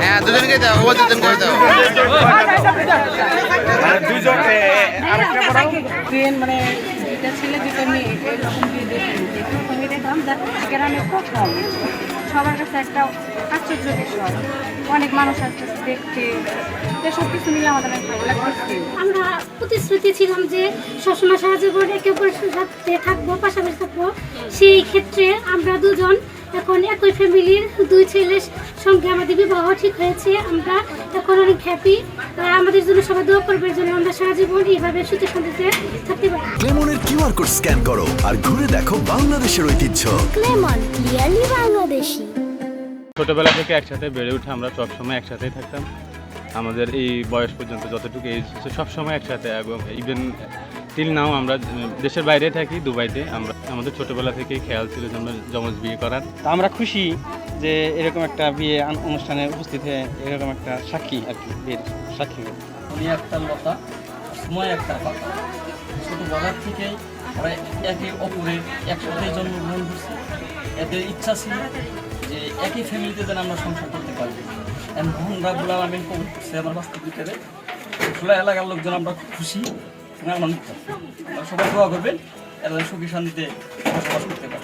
হ্যাঁ দুজনকে দাও, ও দুজনকে দাও। মানে দুইটা ছেলে দুইটা মেয়ে এরকম বিয়ে দেখলাম দেখলাম গ্রামে প্রথম সবার কাছে একটা আশ্চর্য বিষয়। অনেক মানুষ আসতেছে দেখতে, এসব কিছু মিলে আমাদের অনেক ভালো লাগতেছে। আমরা প্রতিশ্রুতি ছিলাম যে সবসময় সাহায্য করে একে অপরের সাথে থাকবো, পাশাপাশি থাকবো। সেই ক্ষেত্রে আমরা দুজন এখন একই ফ্যামিলির দুই ছেলের সঙ্গে আমাদের বিবাহ ঠিক হয়েছে। আমরা এখন অনেক হ্যাপি। আমাদের জন্য সবাই দোয়া করবার জন্য আমরা সারা জীবন এইভাবে সুখে শান্তিতে থাকতে পারি। ক্লেমনের কিউআর কোড স্ক্যান করো আর ঘুরে দেখো বাংলাদেশের ঐতিহ্য। ক্লেমন, ক্লিয়ারলি বাংলাদেশি। ছোটবেলা থেকে একসাথে বেড়ে উঠে আমরা সবসময় একসাথেই থাকতাম। আমাদের এই বয়স পর্যন্ত যতটুকু এজ হচ্ছে সবসময় একসাথে, এবং ইভেন টিল নাও আমরা দেশের বাইরে থাকি, দুবাইতে। আমরা আমাদের ছোটবেলা থেকেই খেয়াল ছিল যে আমরা যমজ বিয়ে করার। আমরা খুশি যে এরকম একটা বিয়ে অনুষ্ঠানে উপস্থিত হয়ে এরকম একটা সাক্ষী আর কি, বিয়ের সাক্ষী। উনি একটা লতা, সময় একটা পাতা। ছোটোবেলার থেকেই ওরা একে অপরের একসাথে জন্মগ্রহণ করছে। এদের ইচ্ছা ছিল যে একই ফ্যামিলিতে যেন আমরা সংসার করতে পারি। এখন রাবুল আলামিন কবুল করছে আমার বাস্তব ভিতরে। আসলে এলাকার লোকজন আমরা খুব খুশি, আনন্দিত। সবাই দোয়া করবেন এরা সুখী শান্তিতে বসবাস করতে পারে।